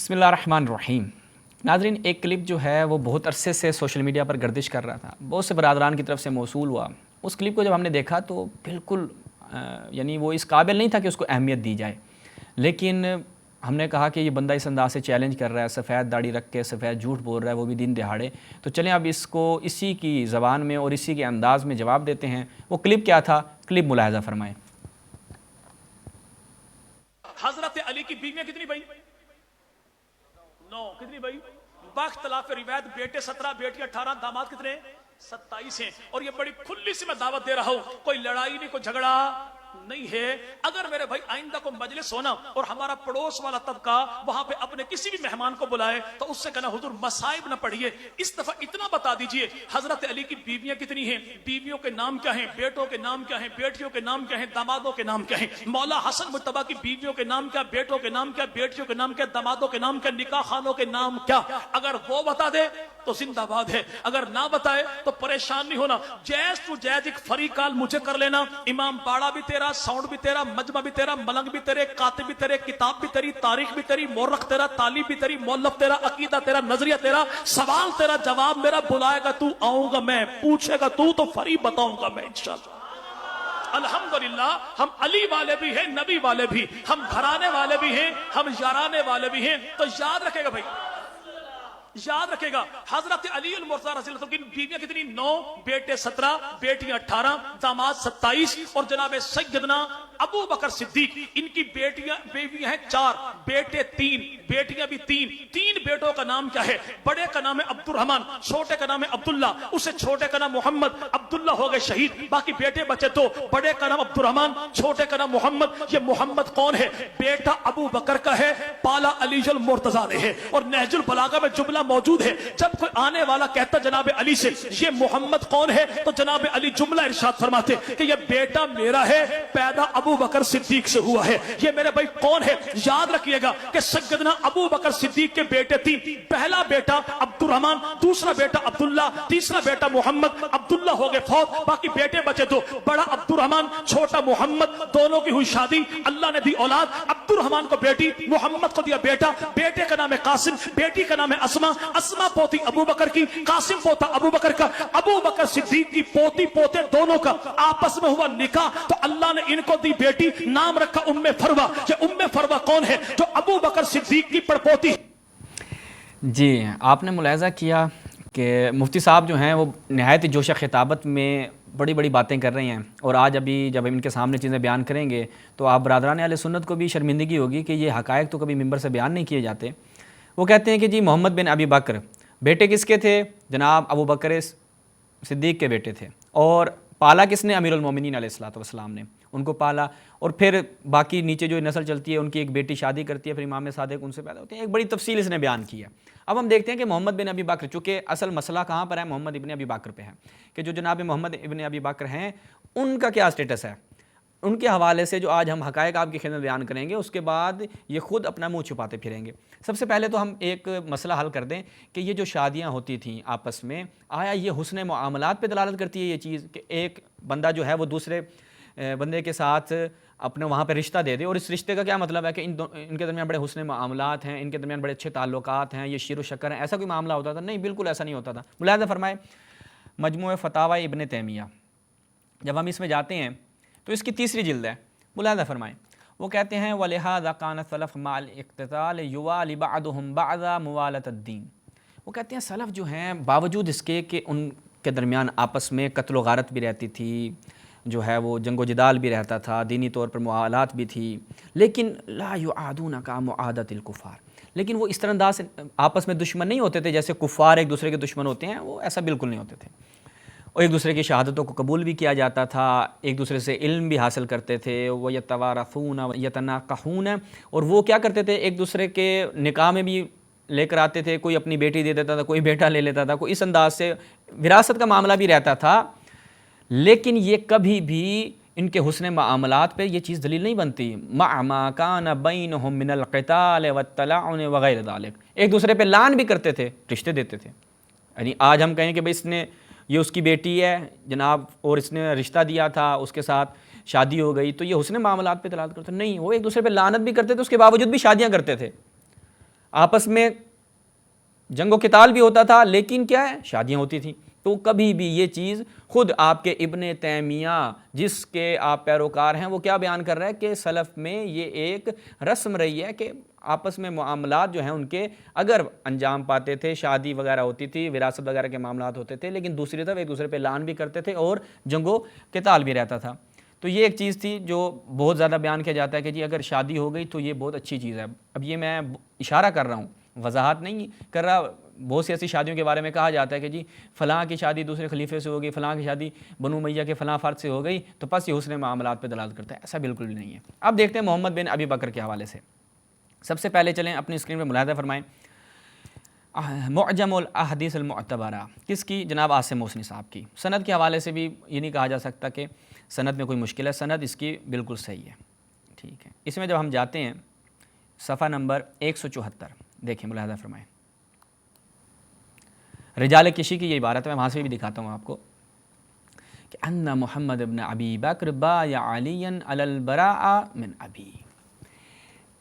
بسم اللہ الرحمن الرحیم۔ ناظرین، ایک کلپ جو ہے وہ بہت عرصے سے سوشل میڈیا پر گردش کر رہا تھا، بہت سے برادران کی طرف سے موصول ہوا۔ اس کلپ کو جب ہم نے دیکھا تو بالکل یعنی وہ اس قابل نہیں تھا کہ اس کو اہمیت دی جائے، لیکن ہم نے کہا کہ یہ بندہ اس انداز سے چیلنج کر رہا ہے، سفید داڑھی رکھ کے سفید جھوٹ بول رہا ہے، وہ بھی دن دہاڑے، تو چلیں اب اس کو اسی کی زبان میں اور اسی کے انداز میں جواب دیتے ہیں۔ وہ کلپ کیا تھا، کلپ ملاحظہ فرمائیں۔ حضرت علی کی بیویاں کتنی بھائی؟ 9 کتنی بھائی؟ باختلاف روایت بیٹے 17، بیٹیاں 18، داماد کتنے؟ 27 ہیں۔ اور یہ بڑی کھلی سی میں دعوت دے رہا ہوں، کوئی لڑائی نہیں، کوئی جھگڑا نہیں ہے۔ اگر میرے بھائی آئندہ کو مجلس ہونا اور ہمارا پڑوس والا طبقہ وہاں پہ اپنے کسی بھی مہمان کو بلائے تو اس سے کہنا حضور مصائب نہ پڑھیے، اس دفعہ اتنا بتا دیجئے حضرت علی کی بیویاں کتنی ہیں، بیویوں کے نام کیا ہیں، بیٹوں کے نام کیا ہیں، بیٹیوں کے نام کیا ہیں، دامادوں کے نام کیا ہیں، مولا حسن مجتبیٰ کی بیویوں کے نام کیا، بیٹوں کے نام کیا، بیٹیوں کے نام کیا، دامادوں کے نام کیا، نکاح خانوں کے نام کیا۔ اگر وہ بتا دے تو زندہ باد ہے، اگر نہ بتائے تو پریشان نہیں ہونا۔ جیز تو جیز ایک فری کال مجھے کر لینا، امام باڑا بھی تیرا، ساؤنڈ بھی تیرا، مجمع بھی تیرا، ملنگ بھی تیرے، کاتب بھی تیرے، کتاب بھی تیری، تاریخ بھی تیری، مورخ تیرا، تعلیم بھی تیری، مولف تیرا، عقیدہ تیرا، نظریہ تیرا، سوال تیرا، جواب میرا، بلائے گا تو آؤں گا میں، پوچھے گا تو فری بتاؤں گا میں انشاءاللہ۔ الحمدللہ ہم علی والے بھی ہیں، نبی والے بھی، ہم گھرانے والے بھی ہیں، ہم یارانے والے بھی ہیں۔ تو یاد رکھے گا بھائی، یاد رکھے گا حضرت علی المرتضی رضی اللہ عنہ کی بیویاں کتنی؟ 9، بیٹے 17، بیٹیاں 18، داماد 27۔ اور جناب سیدنا ابو بکر صدیق، ان کی بیویاں ہیں 4، بیٹے 3، بیٹیاں بھی 3۔ 3 بیٹوں کا نام کیا ہے؟ بڑے کا نام ہے عبد الرحمن، چھوٹے کا نام ہے عبداللہ، اسے چھوٹے کا نام محمد، عبداللہ ہو گئے شہید، باقی بیٹے بچے 2، بڑے کا نام عبد الرحمن، چھوٹے کا نام محمد۔ یہ محمد کون ہے؟ بیٹا ابو بکر کا ہے، پالا علی المرتضی نے ہے۔ اور نہج البلاغہ میں جملہ موجود ہے، جب کوئی آنے والا کہتا جناب علی سے یہ محمد کون ہے تو جناب علی جملہ ارشاد فرماتے کہ یہ بیٹا میرا ہے، پیدا ابو بکر صدیق سے ہوا ہے۔ یہ میرے بھائی کون ہے؟ یاد رکھیے گا کہ سیدنا ابو بکر صدیق کے بیٹے 3، پہلا بیٹا عبد الرحمن، دوسرا بیٹا عبداللہ، تیسرا بیٹا محمد۔ عبداللہ ہو گئے فوت، باقی بیٹے بچے 2، بڑا عبد الرحمن، چھوٹا محمد، دونوں کی ہوئی شادی، اللہ نے دی اولاد، عبد الرحمن کو بیٹی، محمد کو دیا بیٹا۔ بیٹے کا نام ہے قاسم، بیٹی کا نام ہے اسما، اسما پوتی ابو بکر کی، قاسم پوتا ابو بکر کا، ابو بکر صدیق کی پوتی پوتے دونوں کا آپس میں ہوا نکاح، تو اللہ نے ان کو دی بیٹی، نام رکھا ام فروہ۔ یہ ام فروہ کون ہے؟ جو ابو بکر صدیق کی پڑپوتی۔ جی، آپ نے ملاحظہ کیا کہ مفتی صاحب جو ہیں وہ نہایت جوش خطابت میں بڑی بڑی باتیں کر رہے ہیں، اور آج ابھی جب ہم ان کے سامنے چیزیں بیان کریں گے تو آپ برادران اہل سنت کو بھی شرمندگی ہوگی کہ یہ حقائق تو کبھی ممبر سے بیان نہیں کیے جاتے۔ وہ کہتے ہیں کہ جی محمد بن ابی بکر بیٹے کس کے تھے؟ جناب ابو بکر صدیق کے بیٹے تھے، اور پالا کس نے؟ امیر المومنین علیہ الصلوۃ والسلام نے ان کو پالا۔ اور پھر باقی نیچے جو نسل چلتی ہے، ان کی ایک بیٹی شادی کرتی ہے، پھر امام صادق ان سے پیدا ہوتے ہیں، ایک بڑی تفصیل اس نے بیان کی ہے۔ اب ہم دیکھتے ہیں کہ محمد بن ابی بکر، چونکہ اصل مسئلہ کہاں پر ہے؟ محمد ابن ابی بکر پہ ہے، کہ جو جناب محمد ابن ابی بکر ہیں ان کا کیا سٹیٹس ہے۔ ان کے حوالے سے جو آج ہم حقائق آپ کی خدمت بیان کریں گے، اس کے بعد یہ خود اپنا منہ چھپاتے پھریں گے۔ سب سے پہلے تو ہم ایک مسئلہ حل کر دیں کہ یہ جو شادیاں ہوتی تھیں آپس میں، آیا یہ حسن معاملات پہ دلالت کرتی ہے یہ چیز کہ ایک بندہ جو ہے وہ دوسرے بندے کے ساتھ اپنے وہاں پہ رشتہ دے دے؟ اور اس رشتے کا کیا مطلب ہے کہ ان کے درمیان بڑے حسن معاملات ہیں، ان کے درمیان بڑے اچھے تعلقات ہیں، یہ شیر و شکر ہیں، ایسا کوئی معاملہ ہوتا تھا؟ نہیں، بالکل ایسا نہیں ہوتا تھا۔ ملاحظہ فرمائے مجموع فتاوی ابن تیمیہ، جب ہم اس میں جاتے ہیں تو اس کی 3ری جلد ہے، ملاحظہ فرمائیں، وہ کہتے ہیں وَلِهَذَا كَانَ السَّلَفُ مَعَ الِاقْتِتَالِ يُوَالِي بَعْضُهُمْ بَعْضًا مُوَالَةَ الدِّينِ۔ وہ کہتے ہیں سلف جو ہیں باوجود اس کے کہ ان کے درمیان آپس میں قتل و غارت بھی رہتی تھی، جو ہے وہ جنگ و جدال بھی رہتا تھا، دینی طور پر موالات بھی تھی، لیکن لا يعادون كمعادة الكفار، لیکن وہ اس طرح انداز سے آپس میں دشمن نہیں ہوتے تھے جیسے کفار ایک دوسرے کے دشمن ہوتے ہیں، وہ ایسا بالکل نہیں ہوتے تھے، اور ایک دوسرے کی شہادتوں کو قبول بھی کیا جاتا تھا، ایک دوسرے سے علم بھی حاصل کرتے تھے، وَيَتَوَارَثُونَ وَيَتَنَاكَحُونَ، اور وہ کیا کرتے تھے؟ ایک دوسرے کے نکاح میں بھی لے کر آتے تھے، کوئی اپنی بیٹی دے دیتا تھا، کوئی بیٹا لے لیتا تھا، کوئی اس انداز سے وراثت کا معاملہ بھی رہتا تھا، لیکن یہ کبھی بھی ان کے حسن معاملات پہ یہ چیز دلیل نہیں بنتی۔ مَعَ مَا كَانَ بَيْنُهُم مِّنَ الْقِتَالِ وَالتَّلَعُنِ وَغَيْرِ ذَلِكَ، ایک دوسرے پہ لان بھی کرتے تھے، رشتے دیتے تھے۔ یعنی آج ہم کہیں کہ بھئی اس نے یہ اس کی بیٹی ہے جناب اور اس نے رشتہ دیا تھا، اس کے ساتھ شادی ہو گئی، تو یہ حسن معاملات پہ دلالت کرتے نہیں، وہ ایک دوسرے پہ لعنت بھی کرتے تھے، اس کے باوجود بھی شادیاں کرتے تھے۔ آپس میں جنگ و قتال بھی ہوتا تھا، لیکن کیا ہے، شادیاں ہوتی تھیں۔ تو کبھی بھی یہ چیز خود آپ کے ابن تیمیہ جس کے آپ پیروکار ہیں وہ کیا بیان کر رہا ہے کہ سلف میں یہ ایک رسم رہی ہے کہ آپس میں معاملات جو ہیں ان کے اگر انجام پاتے تھے، شادی وغیرہ ہوتی تھی، وراثت وغیرہ کے معاملات ہوتے تھے، لیکن دوسری طرف ایک دوسرے پہ لعن بھی کرتے تھے اور جنگ و قتال بھی رہتا تھا۔ تو یہ ایک چیز تھی جو بہت زیادہ بیان کیا جاتا ہے کہ جی اگر شادی ہو گئی تو یہ بہت اچھی چیز ہے۔ اب یہ میں اشارہ کر رہا ہوں، وضاحت نہیں کر رہا۔ بہت سی ایسی شادیوں کے بارے میں کہا جاتا ہے کہ جی فلاں کی شادی دوسرے خلیفے سے ہو گئی، فلاں کی شادی بنو امیہ کے فلاں فرد سے ہو گئی، تو پس یہ حسن معاملات پہ دلالت کرتا ہے۔ ایسا بالکل بھی نہیں ہے۔ اب دیکھتے ہیں محمد بن ابی بکر کے حوالے سے۔ سب سے پہلے چلیں اپنی اسکرین پہ ملاحظہ فرمائیں، معجم الاحادیث المعتبرہ، کس کی؟ جناب عاصم محسنی صاحب کی۔ سند کے حوالے سے بھی یہ نہیں کہا جا سکتا کہ سند میں کوئی مشکل ہے، سند اس کی بالکل صحیح ہے، ٹھیک ہے۔ اس میں جب ہم جاتے ہیں صفحہ نمبر 174، دیکھیں ملاحظہ فرمائیں، رجال کشی کی یہ عبارت ہے، میں وہاں سے بھی دکھاتا ہوں آپ کو کہ ان محمد ابن ابی بکر بايع عليا على البراء من ابی،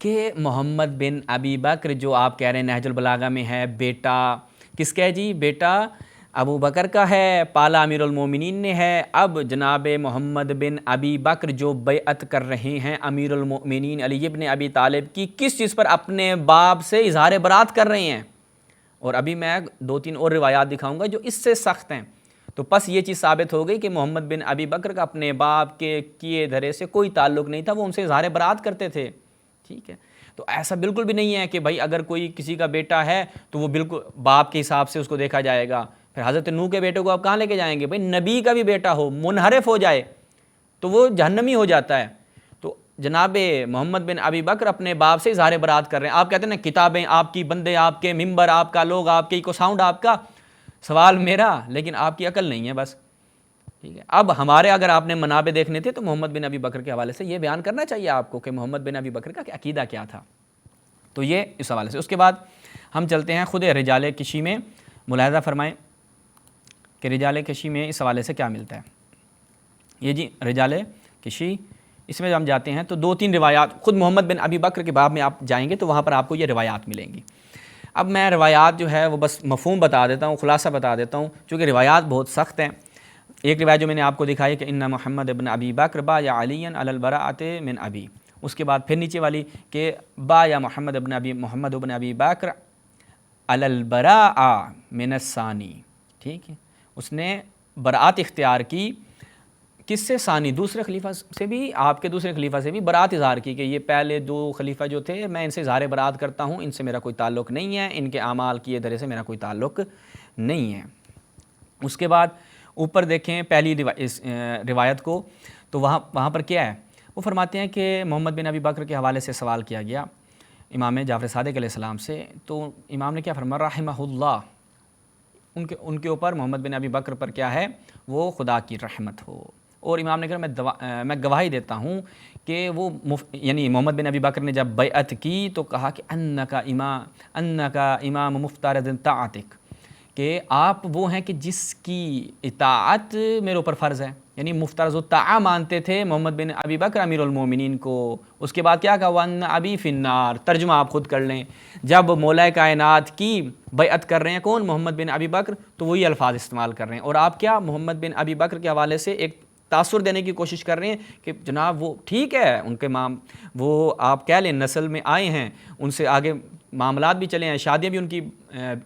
کہ محمد بن ابی بکر جو آپ کہہ رہے ہیں نہج البلاغہ میں ہے، بیٹا کس کا ہے جی؟ بیٹا ابو بکر کا ہے، پالا امیر المومنین نے ہے۔ اب جناب محمد بن ابی بکر جو بیعت کر رہے ہیں امیر المومنین علی ابن ابی طالب کی، کس چیز پر؟ اپنے باپ سے اظہار برات کر رہے ہیں۔ اور ابھی میں 2-3 اور روایات دکھاؤں گا جو اس سے سخت ہیں۔ تو پس یہ چیز ثابت ہو گئی کہ محمد بن ابی بکر کا اپنے باپ کے کیے دھرے سے کوئی تعلق نہیں تھا، وہ ان سے اظہار برات کرتے تھے، ٹھیک ہے۔ تو ایسا بالکل بھی نہیں ہے کہ بھائی اگر کوئی کسی کا بیٹا ہے تو وہ بالکل باپ کے حساب سے اس کو دیکھا جائے گا۔ پھر حضرت نوح کے بیٹے کو آپ کہاں لے کے جائیں گے؟ بھائی نبی کا بھی بیٹا ہو، منحرف ہو جائے تو وہ جہنمی ہو جاتا ہے۔ تو جناب محمد بن ابی بکر اپنے باپ سے اظہار برات کر رہے ہیں۔ آپ کہتے ہیں نا کتابیں آپ کی، بندے آپ کے، ممبر آپ کا، لوگ آپ کے، ایکو ساؤنڈ آپ کا، سوال میرا، لیکن آپ کی عقل نہیں ہے بس، ٹھیک ہے۔ اب ہمارے اگر آپ نے منابع دیکھنے تھے تو محمد بن ابی بکر کے حوالے سے یہ بیان کرنا چاہیے آپ کو کہ محمد بن ابی بکر کا عقیدہ کیا تھا۔ تو یہ اس حوالے سے۔ اس کے بعد ہم چلتے ہیں خود رجال کشی میں، ملاحظہ فرمائیں کہ رجال کشی میں اس حوالے سے کیا ملتا ہے۔ یہ جی رجال کشی، اس میں جب ہم جاتے ہیں تو 2-3 روایات خود محمد بن ابی بکر کے باب میں آپ جائیں گے تو وہاں پر آپ کو یہ روایات ملیں گی۔ اب میں روایات جو ہے وہ بس مفہوم بتا دیتا ہوں، خلاصہ بتا دیتا ہوں، چونکہ روایات بہت سخت ہیں۔ ایک روایت جو میں نے آپ کو دکھائی کہ ان محمد ابن ابی بکر بايع عليا على البراءة من ابی، اس کے بعد پھر نیچے والی کہ بايع محمد ابن ابی بکر على البراء من الثانی، ٹھیک ہے۔ اس نے برات اختیار کی، کس سے؟ ثانی، دوسرے خلیفہ سے بھی، آپ کے دوسرے خلیفہ سے بھی برات اظہار کی کہ یہ پہلے 2 خلیفہ جو تھے میں ان سے اظہار برات کرتا ہوں، ان سے میرا کوئی تعلق نہیں ہے، ان کے اعمال کیے دھرے سے میرا کوئی تعلق نہیں ہے۔ اس کے بعد اوپر دیکھیں پہلی روایت کو، تو وہاں پر کیا ہے؟ وہ فرماتے ہیں کہ محمد بن ابی بکر کے حوالے سے سوال کیا گیا امام جعفر صادق علیہ السلام سے، تو امام نے کیا فرمایا؟ رحمہ اللہ، ان کے اوپر محمد بن ابی بکر پر کیا ہے؟ وہ خدا کی رحمت ہو۔ اور امام نے کہا میں گواہی دیتا ہوں کہ وہ یعنی محمد بن ابی بکر نے جب بیعت کی تو کہا کہ انکا امام مفترض طاعتک، کہ آپ وہ ہیں کہ جس کی اطاعت میرے اوپر فرض ہے، یعنی مفترض الطاعہ مانتے تھے محمد بن ابی بکر امیر المومنین کو۔ اس کے بعد کیا کہا؟ وَأَنَّ أَبِي فِي النَّارِ، ترجمہ آپ خود کر لیں۔ جب مولا کائنات کی بیعت کر رہے ہیں کون؟ محمد بن ابی بکر، تو وہی الفاظ استعمال کر رہے ہیں، اور آپ کیا محمد بن ابی بکر کے حوالے سے ایک تاثر دینے کی کوشش کر رہے ہیں کہ جناب وہ ٹھیک ہے، ان کے وہ آپ کہہ لیں نسل میں آئے ہیں، ان سے آگے معاملات بھی چلے ہیں، شادیاں بھی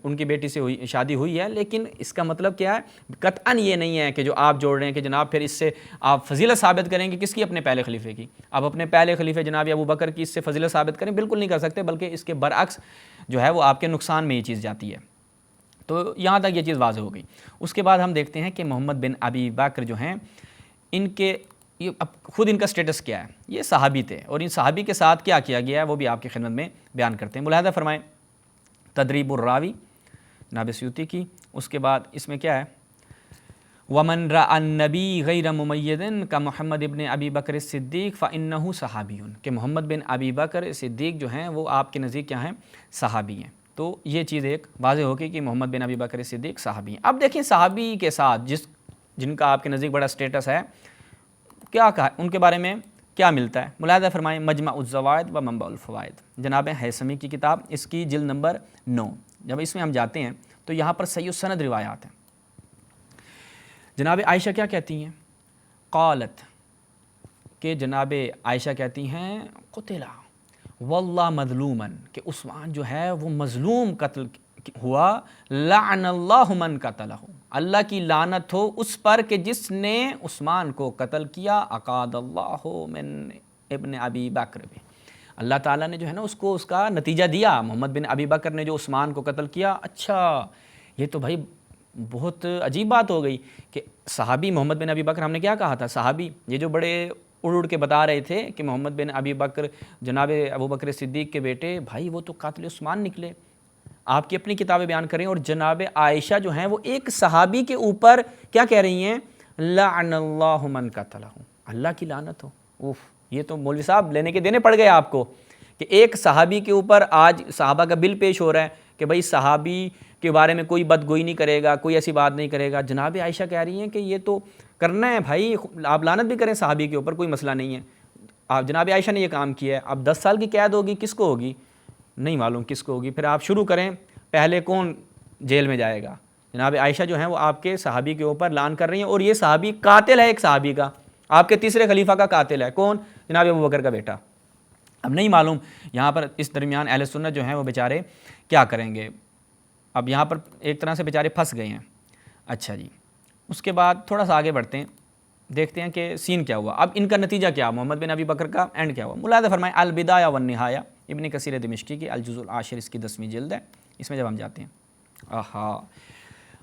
ان کی بیٹی سے شادی ہوئی ہے، لیکن اس کا مطلب کیا ہے؟ قطعاً یہ نہیں ہے کہ جو آپ جوڑ رہے ہیں کہ جناب پھر اس سے آپ فضیلت ثابت کریں گے کس کی؟ اپنے پہلے خلیفے کی۔ آپ اپنے پہلے خلیفے جناب ابو بکر کی اس سے فضیلت ثابت کریں؟ بالکل نہیں کر سکتے، بلکہ اس کے برعکس جو ہے وہ آپ کے نقصان میں یہ چیز جاتی ہے۔ تو یہاں تک یہ چیز واضح ہو گئی۔ اس کے بعد ہم دیکھتے ہیں کہ محمد بن ابی بکر جو ہیں ان کے اب خود ان کا سٹیٹس کیا ہے؟ یہ صحابی تھے، اور ان صحابی کے ساتھ کیا کیا گیا ہے وہ بھی آپ کی خدمت میں بیان کرتے ہیں۔ ملاحظہ فرمائیں تدریب الراوی جناب سیوطی کی، اس کے بعد اس میں کیا ہے؟ وَمَنْ رَأَى النَّبِي غَيْرَ مُمَيِّزٍ كَمُحَمَّدْ بن ابی بکر الصدیق فَإِنَّهُ صحابی، کہ محمد بن ابی بکر صدیق جو ہیں وہ آپ کے نزدیک کیا ہیں؟ صحابی ہیں۔ تو یہ چیز ایک واضح ہو گئی کہ محمد بن ابی بکر صدیق صحابی ہیں۔ اب دیکھیں صحابی کے ساتھ جن کا آپ کے نزدیک بڑا سٹیٹس ہے، کیا کہا ان کے بارے میں؟ کیا ملتا ہے؟ ملاحظہ فرمائیں مجمع الزوائد و منبع الفوائد، جناب ہیثمی کی کتاب، اس کی جلد نمبر 9۔ جب اس میں ہم جاتے ہیں تو یہاں پر صحیح السند روایات ہیں۔ جناب عائشہ کیا کہتی ہیں؟ قالت، کہ جناب عائشہ کہتی ہیں قتلا واللہ مظلومن، کہ عثمان جو ہے وہ مظلوم قتل ہوا، لعن اللہ من قتلہ، اللہ کی لعنت ہو اس پر کہ جس نے عثمان کو قتل کیا، اقاد اللہ من ابن ابی بکر بھی، اللہ تعالیٰ نے جو ہے نا اس کو اس کا نتیجہ دیا، محمد بن ابی بکر نے جو عثمان کو قتل کیا۔ اچھا، یہ تو بھائی بہت عجیب بات ہو گئی کہ صحابی محمد بن ابی بکر، ہم نے کیا کہا تھا، صحابی یہ جو بڑے اڑ کے بتا رہے تھے کہ محمد بن ابی بکر جناب ابو بکر صدیق کے بیٹے، بھائی وہ تو قاتل عثمان نکلے۔ آپ کی اپنی کتابیں بیان کریں، اور جناب عائشہ جو ہیں وہ ایک صحابی کے اوپر کیا کہہ رہی ہیں؟ لعن اللہ من قتلہ، اللہ کی لعنت ہو۔ اوف، یہ تو مولوی صاحب لینے کے دینے پڑ گئے آپ کو کہ ایک صحابی کے اوپر آج صحابہ کا بل پیش ہو رہا ہے کہ بھائی صحابی کے بارے میں کوئی بدگوئی نہیں کرے گا، کوئی ایسی بات نہیں کرے گا۔ جناب عائشہ کہہ رہی ہیں کہ یہ تو کرنا ہے بھائی، آپ لعنت بھی کریں صحابی کے اوپر، کوئی مسئلہ نہیں ہے۔ آپ جناب عائشہ نے یہ کام کیا ہے، اب 10 سال کی قید ہوگی، کس کو ہوگی؟ نہیں معلوم کس کو ہوگی۔ پھر آپ شروع کریں، پہلے کون جیل میں جائے گا؟ جناب عائشہ جو ہیں وہ آپ کے صحابی کے اوپر لعن کر رہی ہیں، اور یہ صحابی قاتل ہے، ایک صحابی کا، آپ کے تیسرے خلیفہ کا قاتل ہے، کون؟ جناب ابو بکر کا بیٹا۔ اب نہیں معلوم یہاں پر اس درمیان اہل سنت جو ہیں وہ بیچارے کیا کریں گے۔ اب یہاں پر ایک طرح سے بیچارے پھنس گئے ہیں۔ اچھا جی، اس کے بعد تھوڑا سا آگے بڑھتے ہیں، دیکھتے ہیں کہ سین کیا ہوا، اب ان کا نتیجہ کیا، محمد بن ابی بکر کا اینڈ کیا ہوا۔ ملاحظہ فرمائیں البدایہ والنہایہ، ابن کثیر دمشقی کی الجزء العاشر، اس کی 10ویں جلد ہے، اس میں جب ہم جاتے ہیں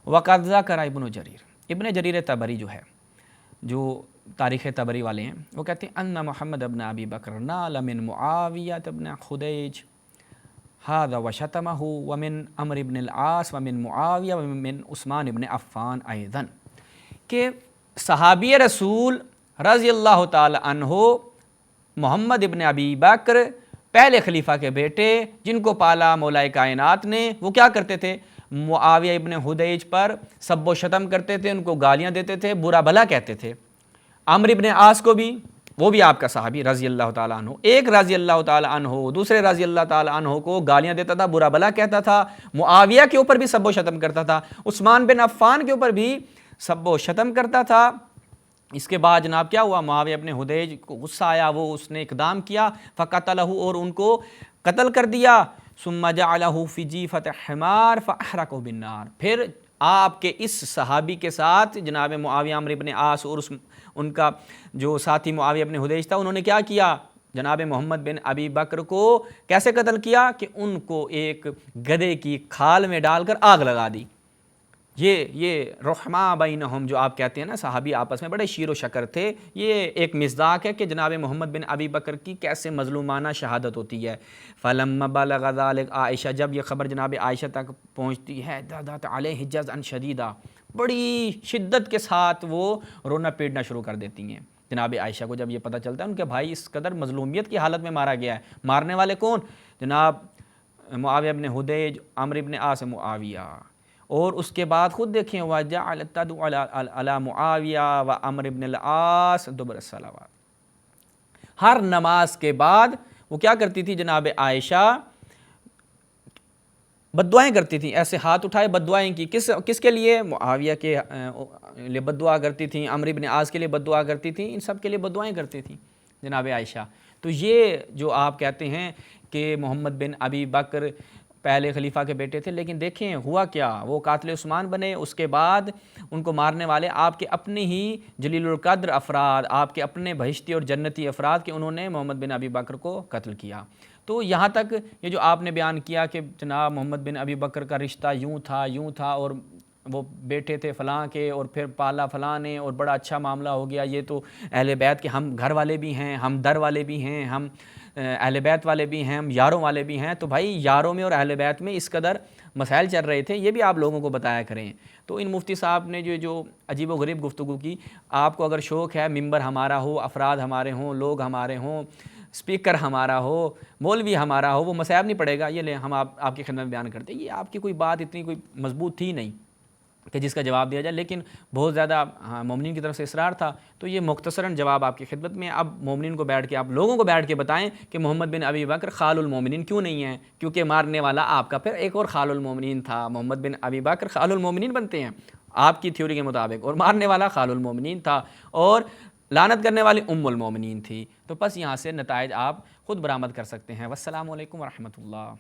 وقد ذکر ابن جریر، ابن جریر طبری جو ہے، جو تاریخ طبری والے ہیں، وہ کہتے ہیں ان محمد ابن ابی بکر نال من معاویہ ابن خدیج هذا وشتمه ومن عمرو بن العاص ومن معاویہ ومن عثمان بن عفان ایضا، کہ صحابی رسول رضی اللہ تعالی عنہ محمد ابن ابی بکر پہلے خلیفہ کے بیٹے جن کو پالا مولا کائنات نے، وہ کیا کرتے تھے؟ معاویہ ابن خدیج پر سب و شتم کرتے تھے، ان کو گالیاں دیتے تھے، برا بھلا کہتے تھے۔ عمرو ابن عاص کو بھی، وہ بھی آپ کا صحابی رضی اللہ تعالیٰ عنہ، ایک رضی اللہ تعالیٰ عنہ دوسرے رضی اللہ تعالیٰ عنہ کو گالیاں دیتا تھا، برا بھلا کہتا تھا، معاویہ کے اوپر بھی سب و شتم کرتا تھا، عثمان بن عفان کے اوپر بھی سب و شتم کرتا تھا۔ اس کے بعد جناب کیا ہوا؟ معاویہ ابن خدیج کو غصہ آیا، وہ اس نے اقدام کیا، فقتلہ، اور ان کو قتل کر دیا، ثم جعلہ فی جیفۃ حمار فاحرقہ بالنار، پھر آپ کے اس صحابی کے ساتھ جناب معاویہ عمرو ابن عاص اور ان کا جو ساتھی معاویہ ابن خدیج تھا، انہوں نے کیا کیا؟ جناب محمد بن ابی بکر کو کیسے قتل کیا کہ ان کو ایک گدھے کی کھال میں ڈال کر آگ لگا دی۔ یہ رحما بینہم جو آپ کہتے ہیں نا، صحابی آپس میں بڑے شیر و شکر تھے، یہ ایک مصداق ہے کہ جناب محمد بن ابی بکر کی کیسے مظلومانہ شہادت ہوتی ہے۔ فلما بلغ ذلک عائشہ، جب یہ خبر جناب عائشہ تک پہنچتی ہے، دادت علیہ جزعا شدیدا، بڑی شدت کے ساتھ وہ رونا پیٹنا شروع کر دیتی ہیں۔ جناب عائشہ کو جب یہ پتہ چلتا ہے ان کے بھائی اس قدر مظلومیت کی حالت میں مارا گیا ہے، مارنے والے کون؟ جناب معاویہ ابن خدیج، عمرو ابن عاص معاویہ، اور اس کے بعد خود دیکھیں وَجَعَلَ تَدْعُو عَلَى مُعَاوِيَةَ وَعَمْرِ بْنِ الْعَاصِ دُبُرَ الصَّلَوَاتِ، ہر نماز کے بعد وہ کیا کرتی تھی جناب عائشہ؟ بد دعائیں کرتی تھیں، ایسے ہاتھ اٹھائے بد دعائیں کی، کس کے لیے؟ معاویہ کے لیے بد دعا کرتی تھیں، عمرو بن عاص کے لیے بد دعا کرتی تھیں، ان سب کے لیے بد دعائیں کرتی تھیں جناب عائشہ۔ تو یہ جو آپ کہتے ہیں کہ محمد بن ابی بکر پہلے خلیفہ کے بیٹے تھے، لیکن دیکھیں ہوا کیا، وہ قاتل عثمان بنے، اس کے بعد ان کو مارنے والے آپ کے اپنے ہی جلیل القدر افراد، آپ کے اپنے بہشتی اور جنتی افراد کہ انہوں نے محمد بن ابی بکر کو قتل کیا۔ تو یہاں تک یہ جو آپ نے بیان کیا کہ جناب محمد بن ابی بکر کا رشتہ یوں تھا اور وہ بیٹے تھے فلاں کے اور پھر پالا فلاں نے اور بڑا اچھا معاملہ ہو گیا، یہ تو اہل بیت کے ہم گھر والے بھی ہیں، ہم در والے بھی ہیں، ہم اہل بیت والے بھی ہیں، ہم یاروں والے بھی ہیں۔ تو بھائی یاروں میں اور اہل بیت میں اس قدر مسائل چل رہے تھے، یہ بھی آپ لوگوں کو بتایا کریں۔ تو ان مفتی صاحب نے جو عجیب و غریب گفتگو کی، آپ کو اگر شوق ہے ممبر ہمارا ہو، افراد ہمارے ہوں، لوگ ہمارے ہوں، اسپیکر ہمارا ہو، مولوی ہمارا ہو، وہ مسائب نہیں پڑے گا، یہ لیں ہم آپ کی خدمت بیان کرتے ہیں۔ یہ آپ کی کوئی بات اتنی کوئی مضبوط تھی نہیں، کہ جس کا جواب دیا جائے، لیکن بہت زیادہ مومنین کی طرف سے اصرار تھا، تو یہ مختصراً جواب آپ کی خدمت میں. اب مومنین کو بیٹھ کے، آپ لوگوں کو بیٹھ کے بتائیں کہ محمد بن ابی بکر خال المومنین کیوں نہیں ہیں، کیونکہ مارنے والا آپ کا پھر ایک اور خال المومنین تھا. محمد بن ابی بکر خال المومنین بنتے ہیں آپ کی تھیوری کے مطابق، اور مارنے والا خال المومنین تھا، اور لعنت کرنے والی ام المومنین تھی. تو بس یہاں سے نتائج آپ خود برآمد کر سکتے ہیں. والسلام علیکم ورحمۃ اللہ.